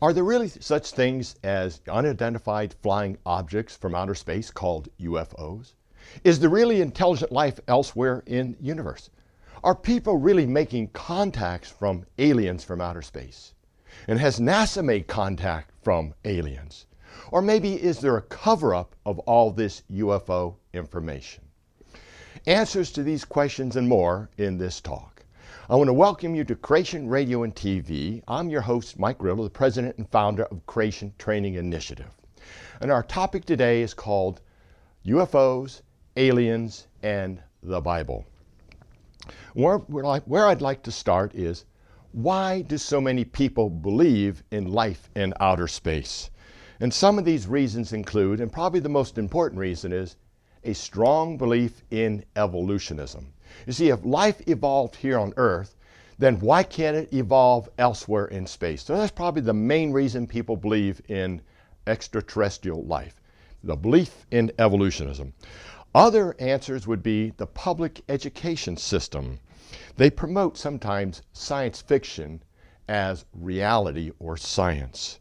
Are there really such things as unidentified flying objects from outer space called UFOs? Is there really intelligent life elsewhere in the universe? Are people really making contacts from aliens from outer space? And has NASA made contact from aliens? Or maybe is there a cover-up of all this UFO information? Answers to these questions and more in this talk. I want to welcome you to Creation Radio and TV. I'm your host, Mike Riddle, the president and founder of Creation Training Initiative. And our topic today is called UFOs, Aliens, and the Bible. Where I'd like to start is, why do so many people believe in life in outer space? And some of these reasons include, and probably the most important reason is, a strong belief in evolutionism. You see, if life evolved here on Earth, then why can't it evolve elsewhere in space? So that's probably the main reason people believe in extraterrestrial life, the belief in evolutionism. Other answers would be the public education system. They promote sometimes science fiction as reality or science.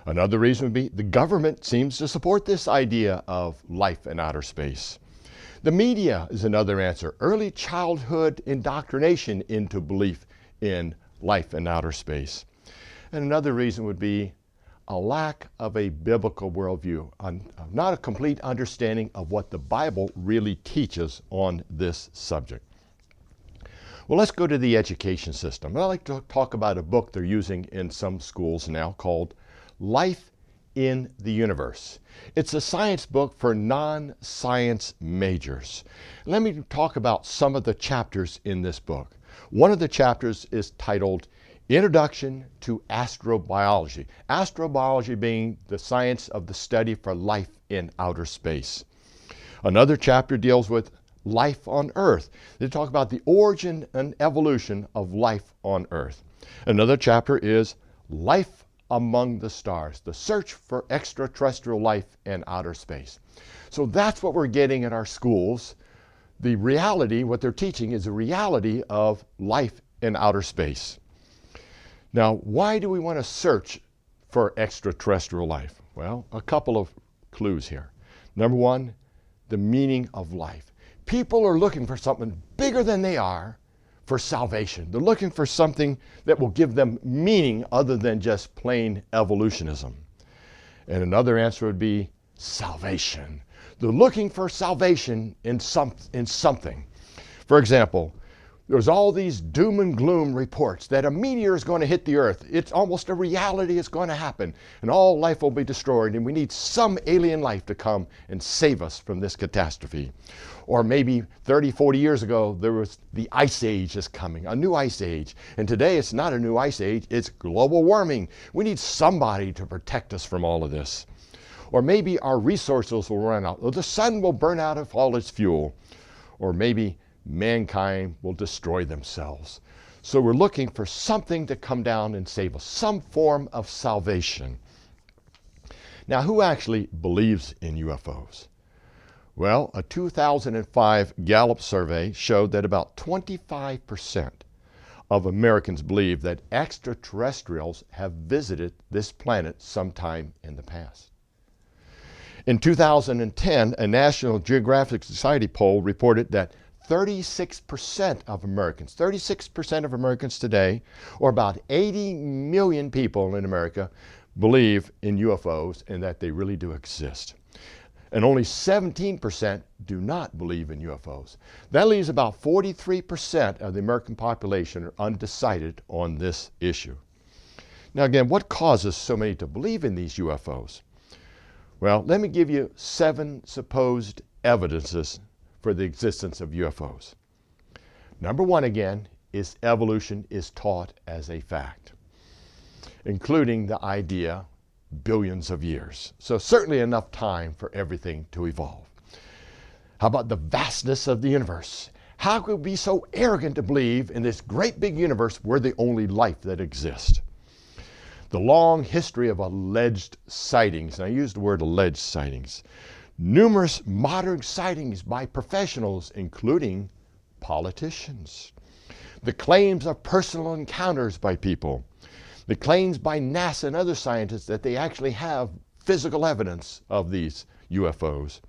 Another reason would be the government seems to support this idea of life in outer space. The media is another answer. Early childhood indoctrination into belief in life in outer space. And another reason would be a lack of a biblical worldview, not a complete understanding of what the Bible really teaches on this subject. Well, let's go to the education system. I'd like to talk about a book they're using in some schools now called Life in the Universe. It's a science book for non-science majors. Let me talk about some of the chapters in this book. One of the chapters is titled Introduction to Astrobiology. Astrobiology being the science of the study for life in outer space. Another chapter deals with life on Earth. They talk about the origin and evolution of life on Earth. Another chapter is Life Among the Stars, the search for extraterrestrial life in outer space. So that's what we're getting in our schools. The reality, what they're teaching is the reality of life in outer space. Now, why do we want to search for extraterrestrial life? Well, a couple of clues here. Number one, the meaning of life. People are looking for something bigger than they are for salvation. They're looking for something that will give them meaning other than just plain evolutionism. And another answer would be salvation. They're looking for salvation in something. For example, there's all these doom and gloom reports that a meteor is going to hit the earth. It's almost a reality, it's going to happen, and all life will be destroyed, and we need some alien life to come and save us from this catastrophe. Or maybe 30, 40 years ago, there was the ice age is coming, a new ice age. And today it's not a new ice age, it's global warming. We need somebody to protect us from all of this. Or maybe our resources will run out, or the sun will burn out of all its fuel. Or maybe mankind will destroy themselves. So we're looking for something to come down and save us, some form of salvation. Now, who actually believes in UFOs? Well, a 2005 Gallup survey showed that about 25% of Americans believe that extraterrestrials have visited this planet sometime in the past. In 2010, a National Geographic Society poll reported that 36% of Americans today, or about 80 million people in America, believe in UFOs and that they really do exist. And only 17% do not believe in UFOs. That leaves about 43% of the American population are undecided on this issue. Now again, what causes so many to believe in these UFOs? Well, let me give you 7 supposed evidences for the existence of UFOs. Number 1 again is evolution is taught as a fact, including the idea billions of years. So certainly enough time for everything to evolve. How about the vastness of the universe? How could we be so arrogant to believe in this great big universe we're the only life that exists? The long history of alleged sightings, and I use the word alleged sightings, numerous modern sightings by professionals, including politicians. The claims of personal encounters by people. The claims by NASA and other scientists that they actually have physical evidence of these UFOs.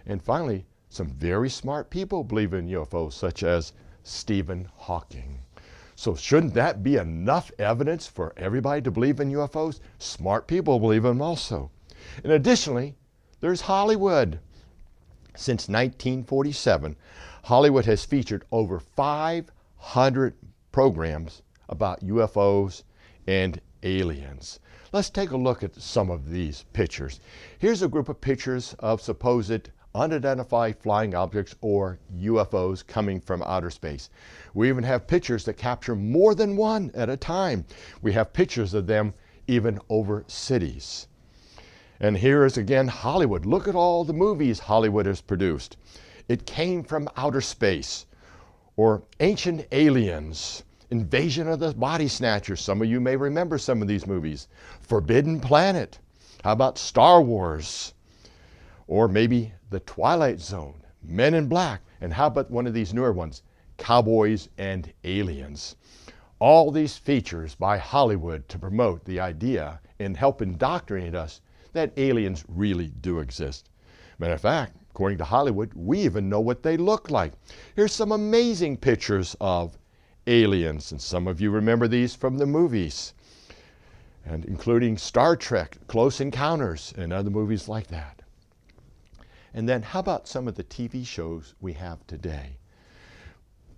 And finally, some very smart people believe in UFOs, such as Stephen Hawking. So shouldn't that be enough evidence for everybody to believe in UFOs? Smart people believe in them also. And additionally, there's Hollywood. Since 1947, Hollywood has featured over 500 programs about UFOs and aliens. Let's take a look at some of these pictures. Here's a group of pictures of supposed unidentified flying objects, or UFOs, coming from outer space. We even have pictures that capture more than one at a time. We have pictures of them even over cities. And here is again Hollywood. Look at all the movies Hollywood has produced. It came from outer space. Or Ancient Aliens, Invasion of the Body Snatchers. Some of you may remember some of these movies. Forbidden Planet. How about Star Wars? Or maybe The Twilight Zone, Men in Black, and how about one of these newer ones, Cowboys and Aliens. All these features by Hollywood to promote the idea and help indoctrinate us that aliens really do exist. Matter of fact, according to Hollywood, we even know what they look like. Here's some amazing pictures of aliens, and some of you remember these from the movies, and including Star Trek, Close Encounters, and other movies like that. And then how about some of the TV shows we have today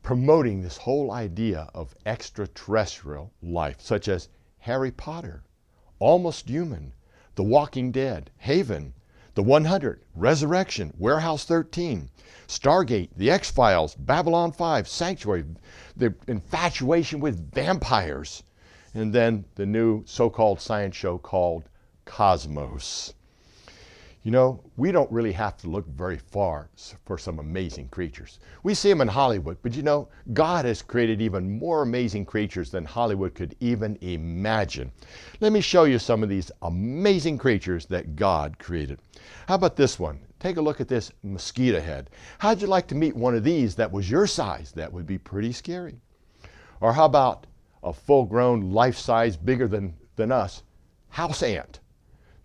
promoting this whole idea of extraterrestrial life, such as Harry Potter, Almost Human, The Walking Dead, Haven, The 100, Resurrection, Warehouse 13, Stargate, The X-Files, Babylon 5, Sanctuary, the infatuation with vampires, and then the new so-called science show called Cosmos. You know, we don't really have to look very far for some amazing creatures. We see them in Hollywood, but you know, God has created even more amazing creatures than Hollywood could even imagine. Let me show you some of these amazing creatures that God created. How about this one? Take a look at this mosquito head. How'd you like to meet one of these that was your size? That would be pretty scary. Or how about a full-grown, life-size, bigger than us, house ant?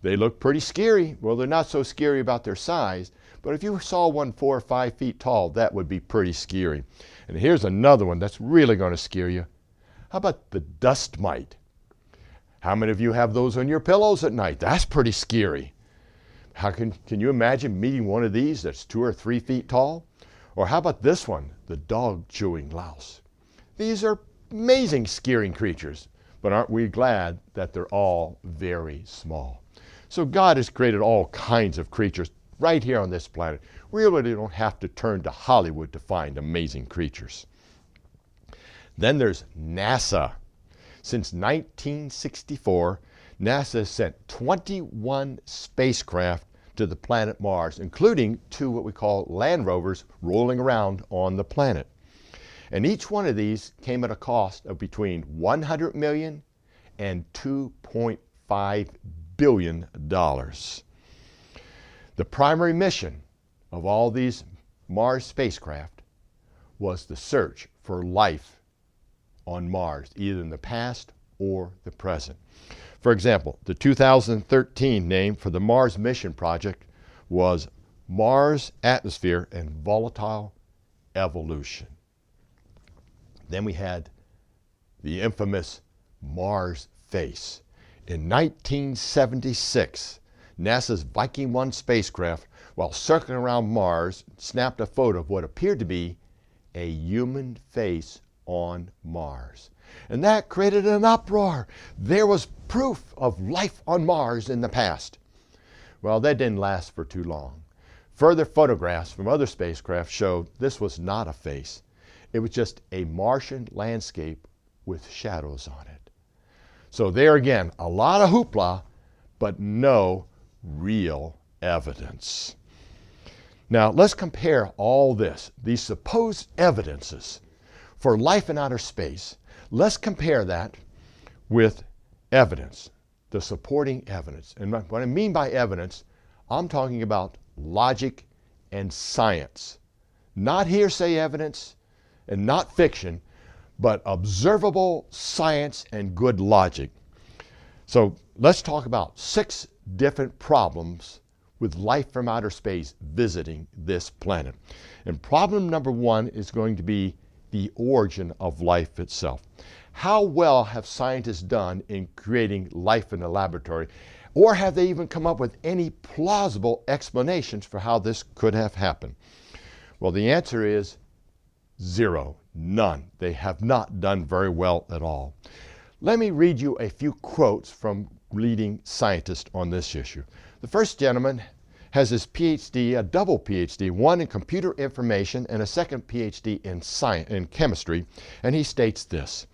They look pretty scary. Well, they're not so scary about their size, but if you saw one 4 or 5 feet tall, that would be pretty scary. And here's another one that's really going to scare you. How about the dust mite? How many of you have those on your pillows at night? That's pretty scary. How can you imagine meeting one of these that's 2 or 3 feet tall? Or how about this one, the dog-chewing louse? These are amazing, scary creatures, but aren't we glad that they're all very small? So God has created all kinds of creatures right here on this planet. We really don't have to turn to Hollywood to find amazing creatures. Then there's NASA. Since 1964, NASA has sent 21 spacecraft to the planet Mars, including 2 what we call land rovers rolling around on the planet. And each one of these came at a cost of between $100 million and $2.5 billion. The primary mission of all these Mars spacecraft was the search for life on Mars, either in the past or the present. For example, the 2013 name for the Mars mission project was Mars Atmosphere and Volatile Evolution. Then we had the infamous Mars Face. In 1976, NASA's Viking 1 spacecraft, while circling around Mars, snapped a photo of what appeared to be a human face on Mars. And that created an uproar. There was proof of life on Mars in the past. Well, that didn't last for too long. Further photographs from other spacecraft showed this was not a face. It was just a Martian landscape with shadows on it. So there again, a lot of hoopla, but no real evidence. Now let's compare all this, these supposed evidences for life in outer space. Let's compare that with evidence, the supporting evidence. And what I mean by evidence, I'm talking about logic and science. Not hearsay evidence and not fiction, but observable science and good logic. So let's talk about 6 different problems with life from outer space visiting this planet. And problem number 1 is going to be the origin of life itself. How well have scientists done in creating life in a laboratory? Or have they even come up with any plausible explanations for how this could have happened? Well, the answer is 0, none. They have not done very well at all. Let me read you a few quotes from leading scientists on this issue. The first gentleman has his PhD, a double PhD, one in computer information and a second PhD in chemistry, and he states this: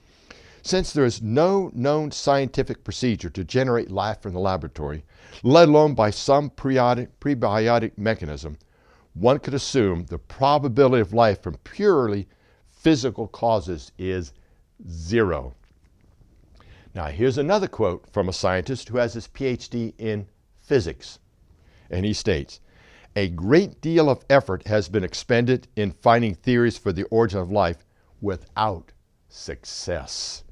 since there is no known scientific procedure to generate life from the laboratory, let alone by some prebiotic mechanism, one could assume the probability of life from purely physical causes is 0. Now, here's another quote from a scientist who has his PhD in physics. And he states, a great deal of effort has been expended in finding theories for the origin of life without success.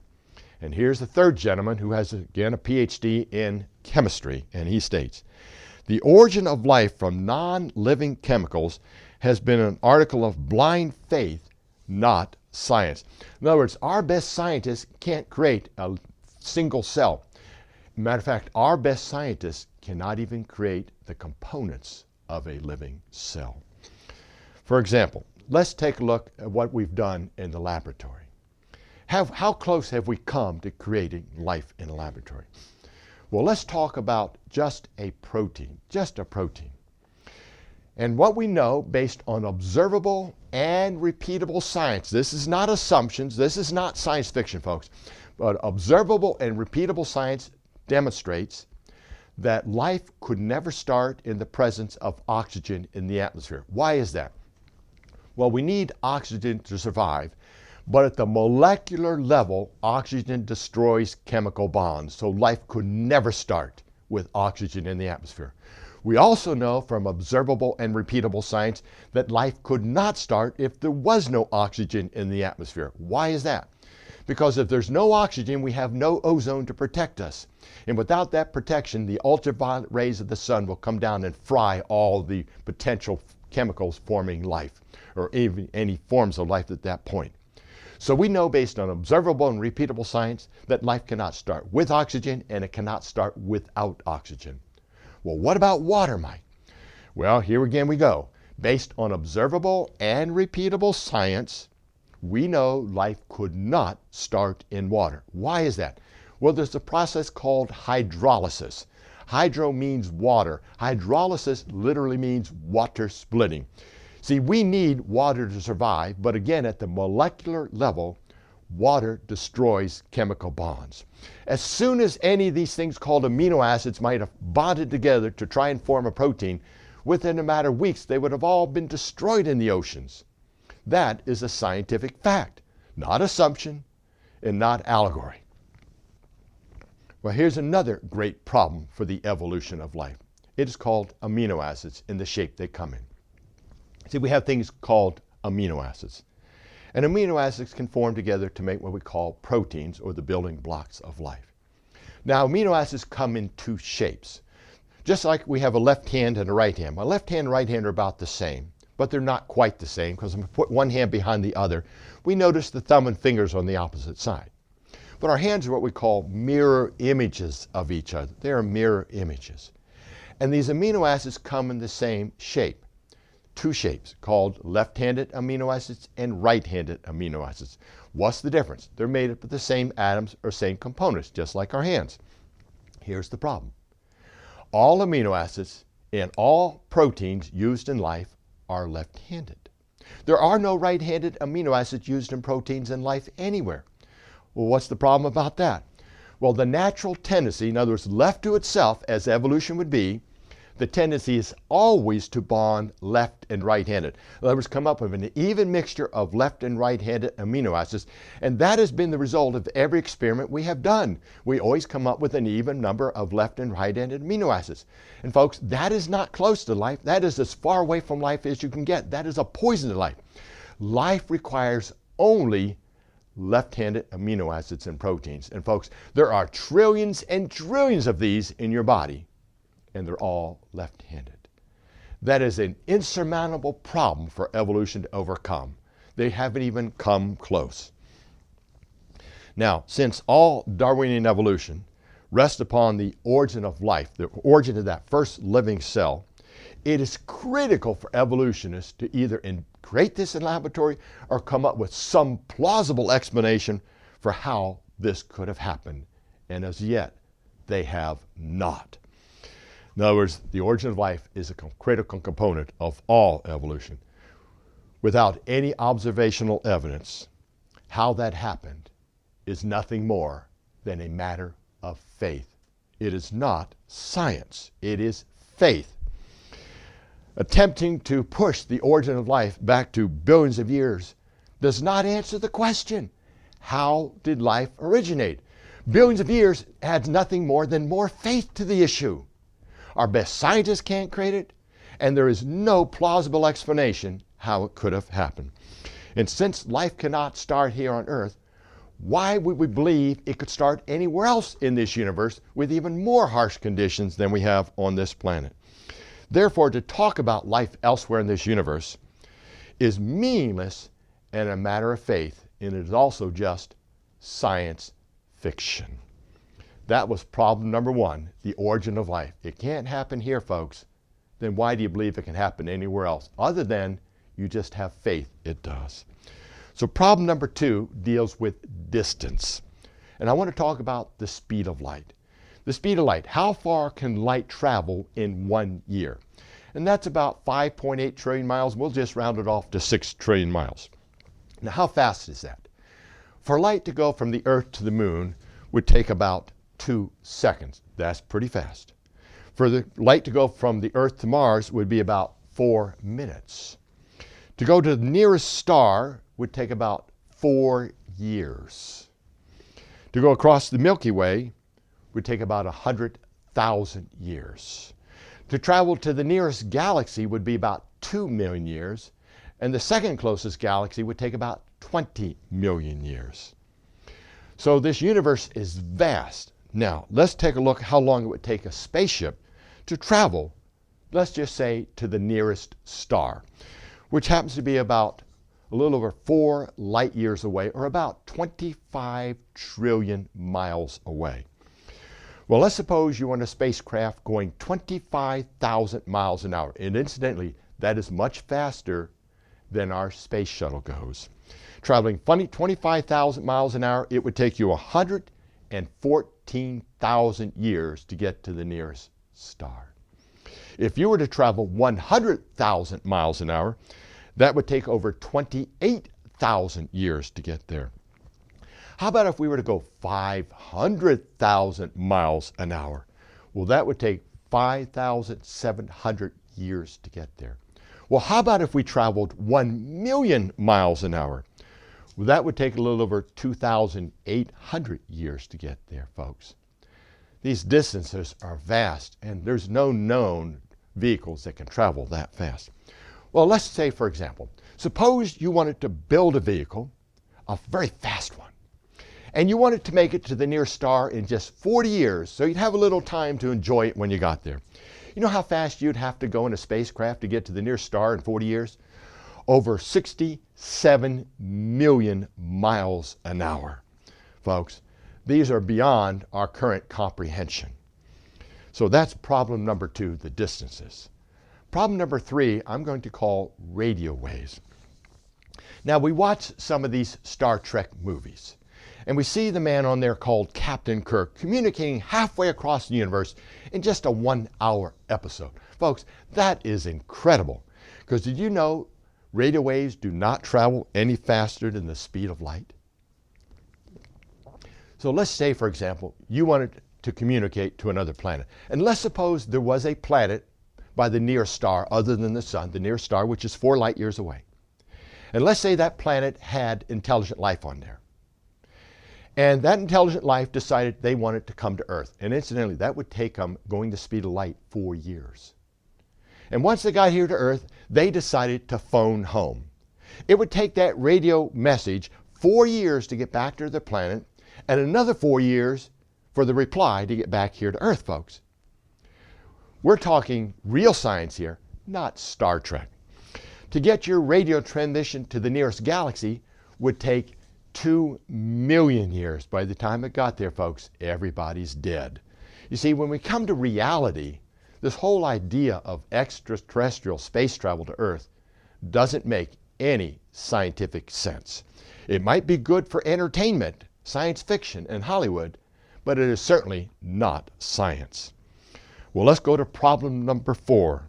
And here's the third gentleman who has, again, a PhD in chemistry. And he states, the origin of life from non-living chemicals has been an article of blind faith, not science. In other words, our best scientists can't create a single cell. Matter of fact, our best scientists cannot even create the components of a living cell. For example, let's take a look at what we've done in the laboratory. How close have we come to creating life in a laboratory? Well, let's talk about just a protein. And what we know based on observable and repeatable science, this is not assumptions, this is not science fiction, folks, but observable and repeatable science demonstrates that life could never start in the presence of oxygen in the atmosphere. Why is that? Well, we need oxygen to survive, but at the molecular level, oxygen destroys chemical bonds, so life could never start with oxygen in the atmosphere. We also know from observable and repeatable science that life could not start if there was no oxygen in the atmosphere. Why is that? Because if there's no oxygen, we have no ozone to protect us. And without that protection, the ultraviolet rays of the sun will come down and fry all the potential chemicals forming life, or even any forms of life at that point. So we know based on observable and repeatable science that life cannot start with oxygen and it cannot start without oxygen. Well, what about water, Mike? Well, here again we go. Based on observable and repeatable science, we know life could not start in water. Why is that? Well, there's a process called hydrolysis. Hydro means water. Hydrolysis literally means water splitting. See, we need water to survive, but again, at the molecular level, water destroys chemical bonds. As soon as any of these things called amino acids might have bonded together to try and form a protein, within a matter of weeks, they would have all been destroyed in the oceans. That is a scientific fact, not assumption and not allegory. Well, here's another great problem for the evolution of life. It is called amino acids in the shape they come in. See, we have things called amino acids. And amino acids can form together to make what we call proteins, or the building blocks of life. Now, amino acids come in 2 shapes. Just like we have a left hand and a right hand. My left hand and right hand are about the same, but they're not quite the same, because I'm going to put one hand behind the other. We notice the thumb and fingers on the opposite side. But our hands are what we call mirror images of each other. They are mirror images. And these amino acids come in the same shape. 2 shapes called left-handed amino acids and right-handed amino acids. What's the difference? They're made up of the same atoms or same components, just like our hands. Here's the problem. All amino acids and all proteins used in life are left-handed. There are no right-handed amino acids used in proteins in life anywhere. Well, what's the problem about that? Well, the natural tendency, in other words, left to itself, as evolution would be, the tendency is always to bond left and right-handed. In other words, come up with an even mixture of left and right-handed amino acids, and that has been the result of every experiment we have done. We always come up with an even number of left and right-handed amino acids. And folks, that is not close to life. That is as far away from life as you can get. That is a poison to life. Life requires only left-handed amino acids and proteins. And folks, there are trillions and trillions of these in your body, and they're all left-handed. That is an insurmountable problem for evolution to overcome. They haven't even come close. Now, since all Darwinian evolution rests upon the origin of life, the origin of that first living cell, it is critical for evolutionists to either create this in laboratory or come up with some plausible explanation for how this could have happened. And as yet, they have not. In other words, the origin of life is a critical component of all evolution. Without any observational evidence, how that happened is nothing more than a matter of faith. It is not science. It is faith. Attempting to push the origin of life back to billions of years does not answer the question, how did life originate? Billions of years adds nothing more than more faith to the issue. Our best scientists can't create it, and there is no plausible explanation how it could have happened. And since life cannot start here on Earth, why would we believe it could start anywhere else in this universe with even more harsh conditions than we have on this planet? Therefore, to talk about life elsewhere in this universe is meaningless and a matter of faith, and it is also just science fiction. That was problem number one, the origin of life. It can't happen here, folks. Then why do you believe it can happen anywhere else? Other than you just have faith it does. So problem number two deals with distance. And I want to talk about the speed of light. The speed of light. How far can light travel in 1 year? And that's about 5.8 trillion miles. We'll just round it off to 6 trillion miles. Now, how fast is that? For light to go from the Earth to the moon would take about 2 seconds. That's pretty fast. For the light to go from the Earth to Mars would be about 4 minutes. To go to the nearest star would take about 4 years. To go across the Milky Way would take about 100,000 years. To travel to the nearest galaxy would be about 2 million years, and the second closest galaxy would take about 20 million years. So this universe is vast. Now, let's take a look how long it would take a spaceship to travel, let's just say, to the nearest star, which happens to be about a little over 4 light years away, or about 25 trillion miles away. Well, let's suppose you're on a spacecraft going 25,000 miles an hour. And incidentally, that is much faster than our space shuttle goes. Traveling 25,000 miles an hour, it would take you 114,000 years to get to the nearest star. If you were to travel 100,000 miles an hour, that would take over 28,000 years to get there. How about if we were to go 500,000 miles an hour? Well, that would take 5,700 years to get there. Well, how about if we traveled 1 million miles an hour? Well, that would take a little over 2,800 years to get there, folks. These distances are vast, and there's no known vehicles that can travel that fast. Well, let's say, for example, suppose you wanted to build a vehicle, a very fast one, and you wanted to make it to the nearest star in just 40 years, so you'd have a little time to enjoy it when you got there. You know how fast you'd have to go in a spacecraft to get to the nearest star in 40 years? Over 67 million miles an hour. Folks, these are beyond our current comprehension. So that's problem number two, the distances. Problem number three, I'm going to call radio waves. Now, we watch some of these Star Trek movies, and we see the man on there called Captain Kirk communicating halfway across the universe in just a 1-hour episode. Folks, that is incredible, because did you know radio waves do not travel any faster than the speed of light? So let's say, for example, you wanted to communicate to another planet. And let's suppose there was a planet by the nearest star other than the sun, the nearest star, which is 4 light years away. And let's say that planet had intelligent life on there. And that intelligent life decided they wanted to come to Earth. And incidentally, that would take them, going the speed of light, 4 years. And once they got here to Earth, they decided to phone home. It would take that radio message 4 years to get back to their planet and another 4 years for the reply to get back here to Earth, folks. We're talking real science here, not Star Trek. To get your radio transmission to the nearest galaxy would take 2 million years. By the time it got there, folks, everybody's dead. You see, when we come to reality, this whole idea of extraterrestrial space travel to Earth doesn't make any scientific sense. It might be good for entertainment, science fiction, and Hollywood, but it is certainly not science. Well, let's go to problem number 4.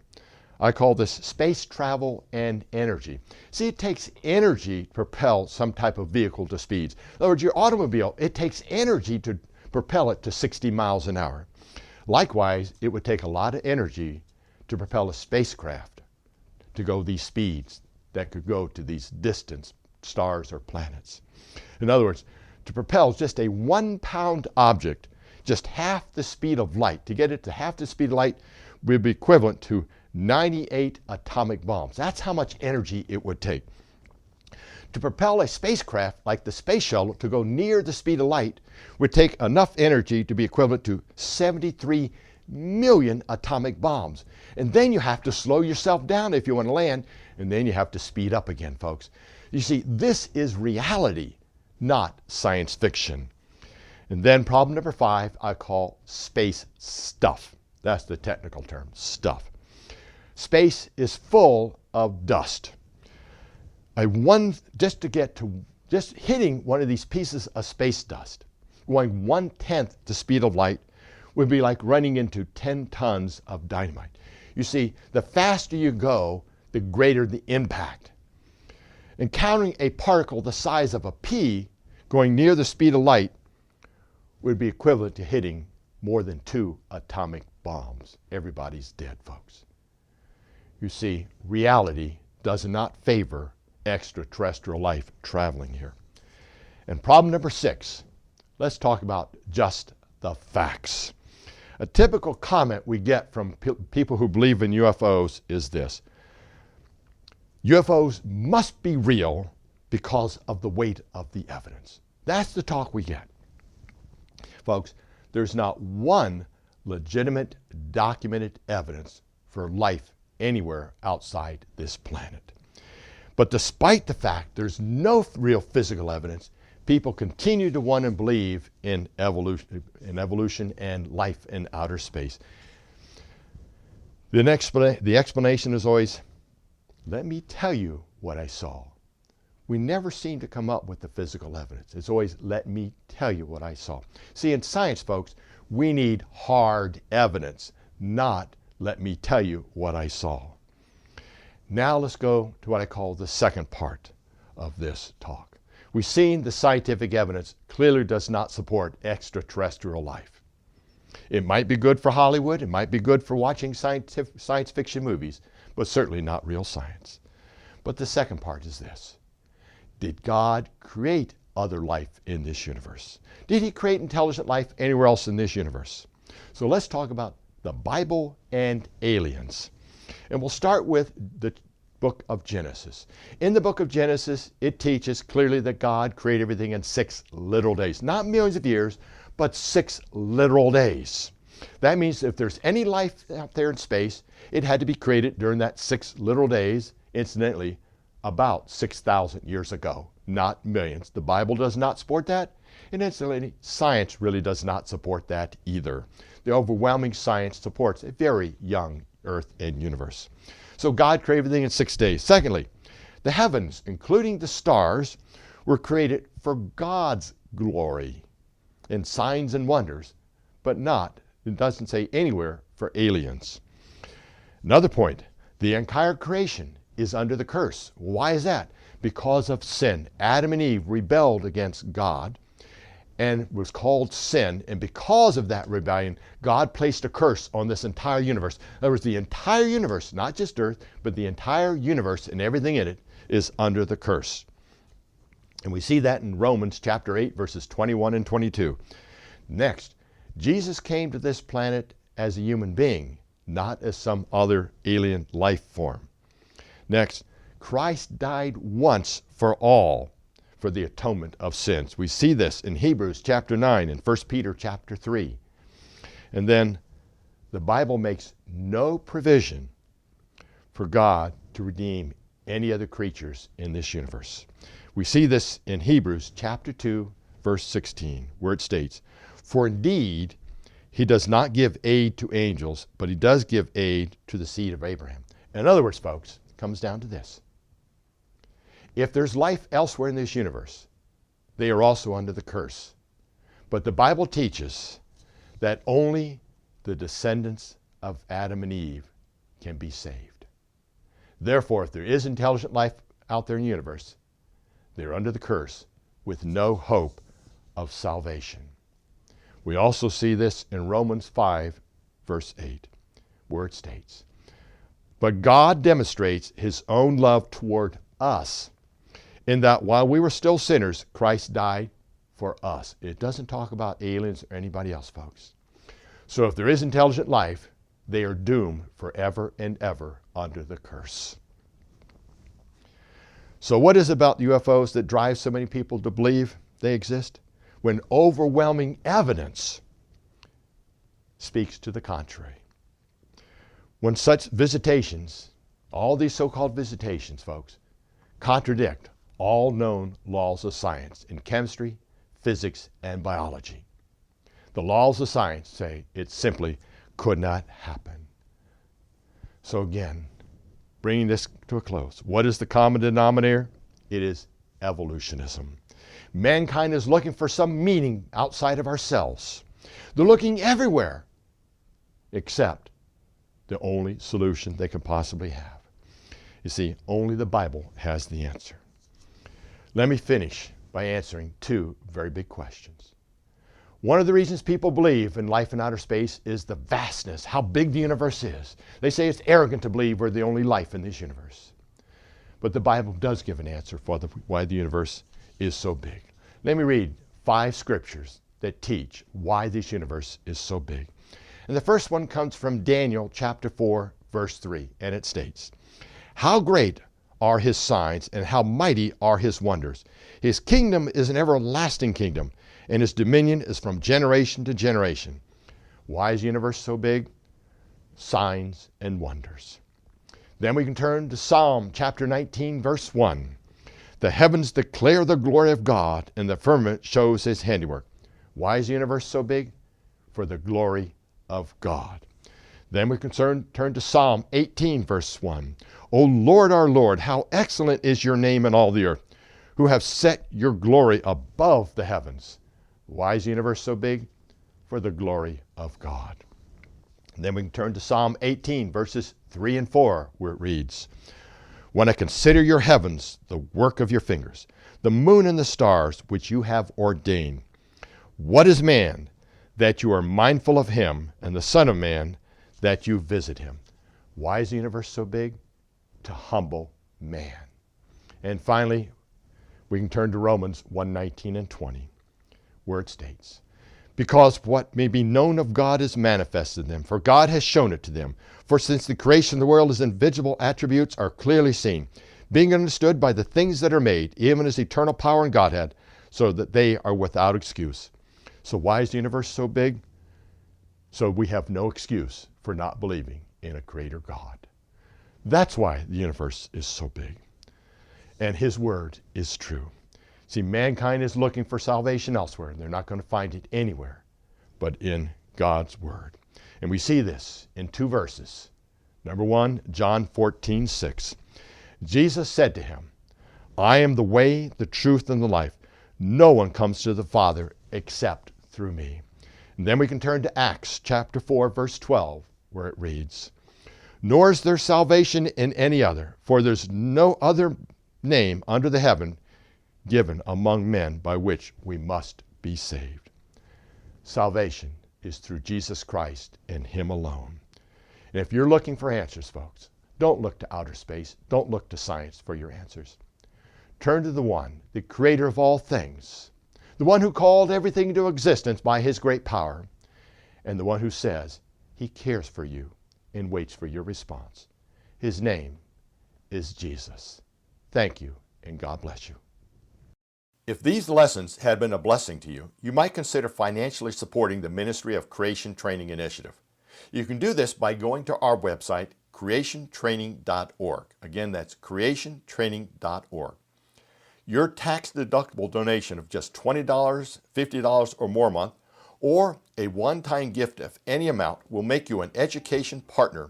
I call this space travel and energy. See, it takes energy to propel some type of vehicle to speeds. In other words, your automobile, it takes energy to propel it to 60 miles an hour. Likewise, it would take a lot of energy to propel a spacecraft to go these speeds that could go to these distant stars or planets. In other words, to propel just a 1-pound object just half the speed of light, to get it to half the speed of light would be equivalent to 98 atomic bombs. That's how much energy it would take. To propel a spacecraft like the space shuttle to go near the speed of light would take enough energy to be equivalent to 73 million atomic bombs. And then you have to slow yourself down if you want to land, and then you have to speed up again, folks. You see, this is reality, not science fiction. And then problem number 5, I call space stuff. That's the technical term, stuff. Space is full of dust. Just hitting one of these pieces of space dust, going 1/10 the speed of light, would be like running into 10 tons of dynamite. You see, the faster you go, the greater the impact. Encountering a particle the size of a pea going near the speed of light would be equivalent to hitting more than 2 atomic bombs. Everybody's dead, folks. You see, reality does not favor extraterrestrial life traveling here. And problem number 6, let's talk about just the facts. A typical comment we get from people who believe in UFOs is this: UFOs must be real because of the weight of the evidence. That's the talk we get. Folks, there's not one legitimate documented evidence for life anywhere outside this planet. But despite the fact there's no real physical evidence, people continue to want to believe in evolution and life in outer space. The explanation is always, let me tell you what I saw. We never seem to come up with the physical evidence. It's always, let me tell you what I saw. See, in science, folks, we need hard evidence, not let me tell you what I saw. Now let's go to what I call the second part of this talk. We've seen the scientific evidence clearly does not support extraterrestrial life. It might be good for Hollywood, it might be good for watching science fiction movies, but certainly not real science. But the second part is this: did God create other life in this universe? Did he create intelligent life anywhere else in this universe? So let's talk about the Bible and aliens. And we'll start with the book of Genesis. In the book of Genesis, it teaches clearly that God created everything in 6 literal days. Not millions of years, but 6 literal days. That means if there's any life out there in space, it had to be created during that 6 literal days, incidentally, about 6,000 years ago, not millions. The Bible does not support that, and incidentally, science really does not support that either. The overwhelming science supports a very young Earth and universe. So God created everything in 6 days. Secondly, the heavens, including the stars, were created for God's glory in signs and wonders, but not, it doesn't say anywhere, for aliens. Another point, the entire creation is under the curse. Why is that? Because of sin. Adam and Eve rebelled against God and was called sin, and because of that rebellion, God placed a curse on this entire universe. In other words, the entire universe, not just Earth, but the entire universe and everything in it is under the curse. And we see that in Romans chapter 8, verses 21 and 22. Next, Jesus came to this planet as a human being, not as some other alien life form. Next, Christ died once for all for the atonement of sins. We see this in Hebrews chapter 9 and 1 Peter chapter 3. And then the Bible makes no provision for God to redeem any other creatures in this universe. We see this in Hebrews chapter 2, verse 16, where it states, "For indeed, he does not give aid to angels, but he does give aid to the seed of Abraham." In other words, folks, it comes down to this. If there's life elsewhere in this universe, they are also under the curse. But the Bible teaches that only the descendants of Adam and Eve can be saved. Therefore, if there is intelligent life out there in the universe, they're under the curse with no hope of salvation. We also see this in Romans 5, verse 8, where it states, "But God demonstrates his own love toward us, in that while we were still sinners, Christ died for us." It doesn't talk about aliens or anybody else, folks. So if there is intelligent life, they are doomed forever and ever under the curse. So what is it about UFOs that drives so many people to believe they exist, when overwhelming evidence speaks to the contrary? When such visitations, all these so-called visitations, folks, contradict all known laws of science in chemistry, physics, and biology. The laws of science say it simply could not happen. So again, bringing this to a close, what is the common denominator? It is evolutionism. Mankind is looking for some meaning outside of ourselves. They're looking everywhere except the only solution they can possibly have. You see, only the Bible has the answer. Let me finish by answering two very big questions. One of the reasons people believe in life in outer space is the vastness, how big the universe is. They say it's arrogant to believe we're the only life in this universe. But the Bible does give an answer for why the universe is so big. Let me read 5 scriptures that teach why this universe is so big. And the first one comes from Daniel chapter 4, verse 3, and it states, "How great are his signs, and how mighty are his wonders. His kingdom is an everlasting kingdom, and his dominion is from generation to generation." Why is the universe so big? Signs and wonders. Then we can turn to Psalm chapter 19, verse 1. "The heavens declare the glory of God, and the firmament shows his handiwork." Why is the universe so big? For the glory of God. Then we can turn to Psalm 18, verse 1. "O Lord, our Lord, how excellent is your name in all the earth, who have set your glory above the heavens." Why is the universe so big? For the glory of God. And then we can turn to Psalm 18, verses 3 and 4, where it reads, "When I consider your heavens, the work of your fingers, the moon and the stars which you have ordained. What is man that you are mindful of him, and the Son of Man that you visit him?" Why is the universe so big? To humble man. And finally, we can turn to Romans 1:19 and 20, where it states, "Because what may be known of God is manifested in them, for God has shown it to them. For since the creation of the world, his invisible attributes are clearly seen, being understood by the things that are made, even his eternal power and Godhead, so that they are without excuse." So why is the universe so big? So we have no excuse for not believing in a creator God. That's why the universe is so big. And his word is true. See, mankind is looking for salvation elsewhere. They're not going to find it anywhere but in God's word. And we see this in 2 verses. Number 1, John 14:6. Jesus said to him, "I am the way, the truth, and the life. No one comes to the Father except through me." And then we can turn to Acts chapter 4, verse 12, where it reads, "Nor is there salvation in any other, for there's no other name under the heaven given among men by which we must be saved." Salvation is through Jesus Christ and him alone. And if you're looking for answers, folks, don't look to outer space. Don't look to science for your answers. Turn to the one, the creator of all things, the one who called everything into existence by his great power, and the one who says he cares for you and waits for your response. His name is Jesus. Thank you, and God bless you. If these lessons had been a blessing to you, you might consider financially supporting the Ministry of Creation Training Initiative. You can do this by going to our website, creationtraining.org. Again, that's creationtraining.org. Your tax-deductible donation of just $20, $50, or more a month, or a one-time gift of any amount will make you an education partner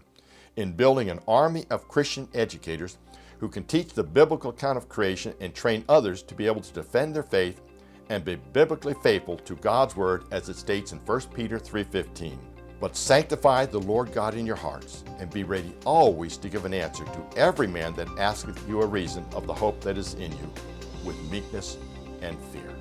in building an army of Christian educators who can teach the biblical account of creation and train others to be able to defend their faith and be biblically faithful to God's Word as it states in 1 Peter 3:15. But sanctify the Lord God in your hearts, and be ready always to give an answer to every man that asketh you a reason of the hope that is in you, with meekness and fear.